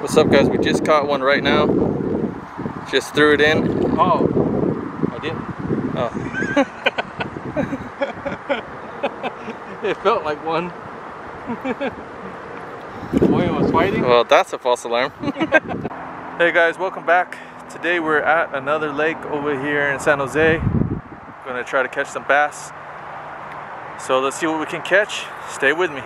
What's up, guys? We just caught one right now. Just threw it in. Oh, I didn't. Oh. It felt like one. Boy, it was fighting. Well, that's a false alarm. Hey guys, welcome back. Today we're at another lake over here in San Jose. Gonna try to catch some bass. So let's see what we can catch. Stay with me.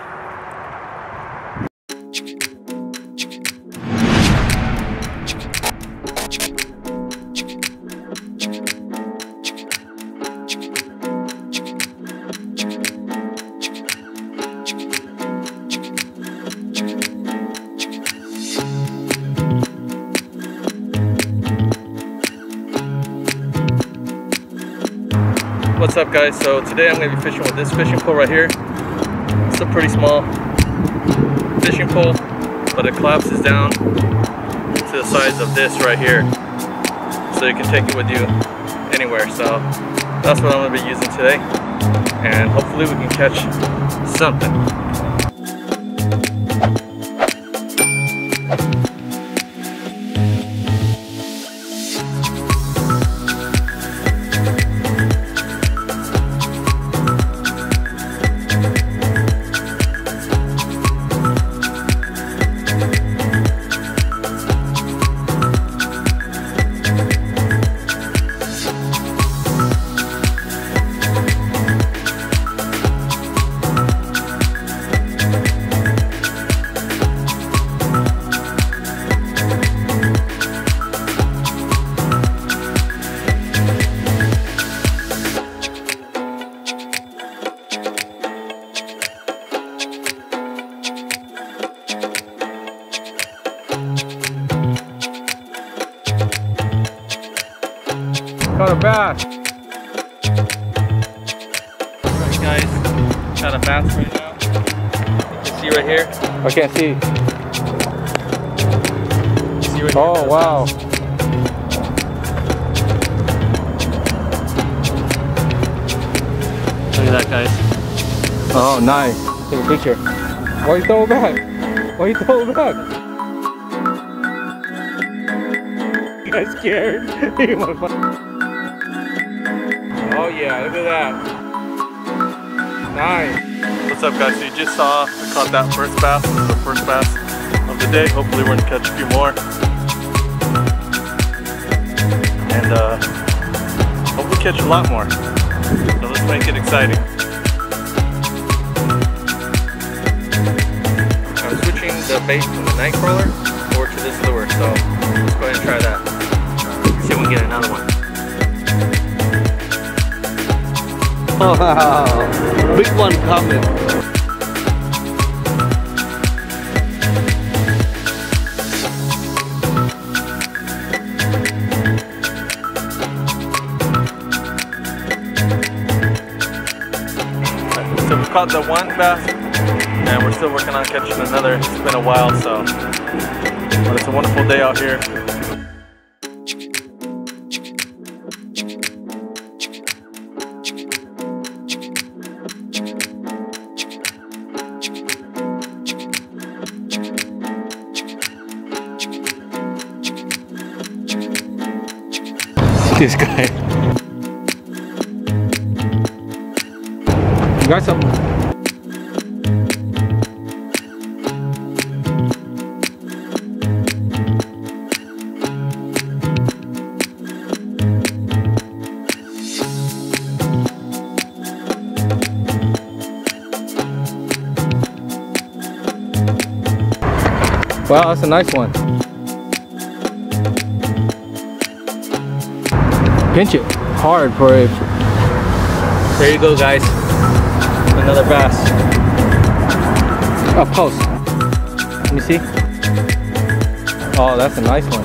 What's up, guys? So today I'm going to be fishing with this fishing pole right here. It's a pretty small fishing pole, but it collapses down to the size of this right here, so you can take it with you anywhere. So that's what I'm going to be using today, and hopefully we can catch something. Got a bass. Alright guys, got a bass right now. You can see right here. I can't see. See right here. Oh, wow. Look at that, guys. Oh, nice. Take a picture. Why you throw it back? Why you throw it back? You guys scared? You motherfucker. Oh yeah, look at that. Nice. What's up, guys? So you just saw I caught that first bass. This is the first bass of the day. Hopefully we're gonna catch a few more. And hopefully catch a lot more. So let's make it exciting. I'm switching the bait from the night crawler over to this lure. So let's go ahead and try that. See if we can get another one. Oh, wow. Big one coming. So we caught the one bass, and we're still working on catching another. It's been a while, so but it's a wonderful day out here. This guy. You got something? Wow, that's a nice one. Pinch it hard for it. There you go, guys. Another bass. Up close. Let me see. Oh, that's a nice one.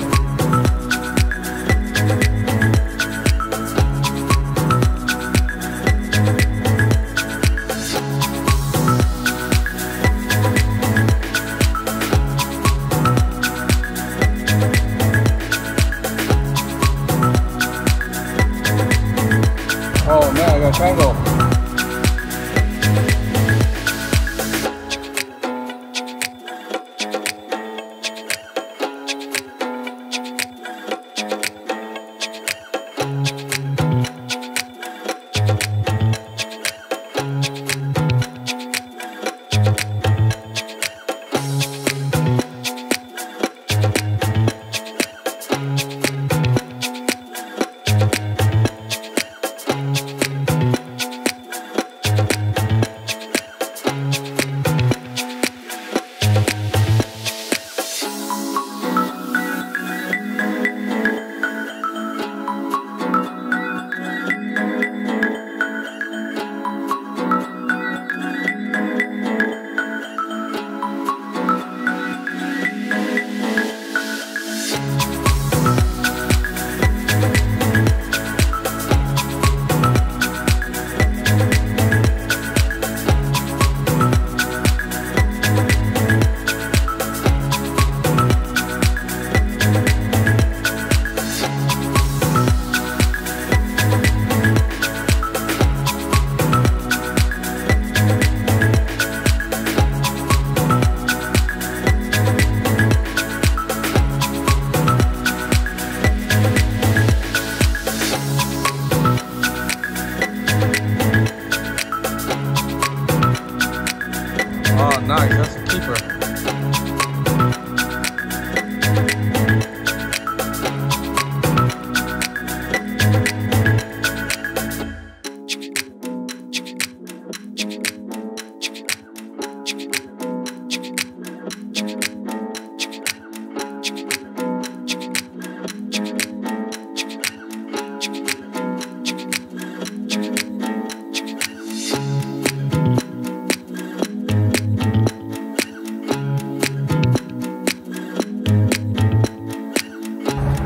Oh man, I got a triangle.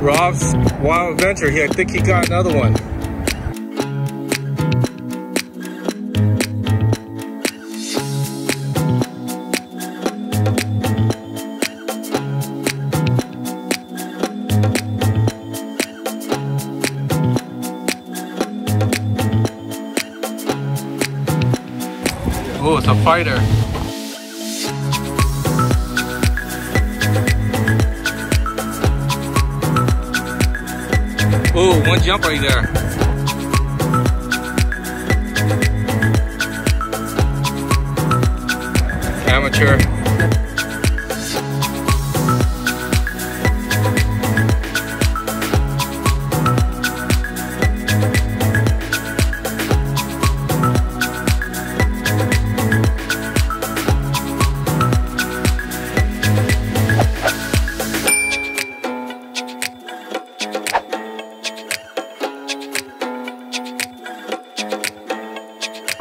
Rob's Wild Adventure here. I think he got another one. Oh, it's a fighter. Oh, one jump right there. Amateur.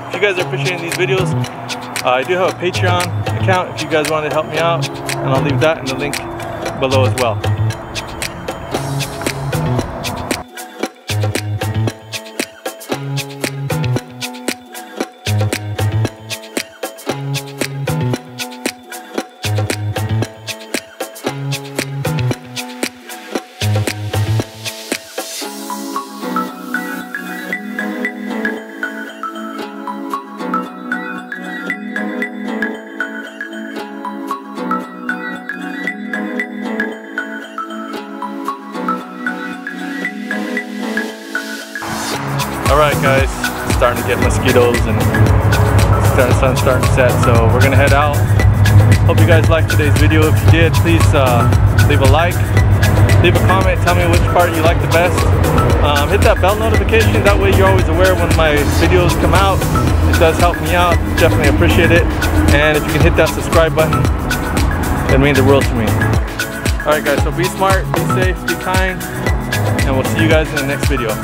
If you guys are appreciating these videos, I do have a Patreon account if you guys want to help me out, and I'll leave that in the link below as well. Alright guys, it's starting to get mosquitoes and the sun's starting to set, so we're gonna head out. Hope you guys liked today's video. If you did, please leave a like, leave a comment, tell me which part you like the best. Hit that bell notification, that way you're always aware when my videos come out. It does help me out, definitely appreciate it. And if you can hit that subscribe button, that means the world to me. Alright guys, so be smart, be safe, be kind, and we'll see you guys in the next video.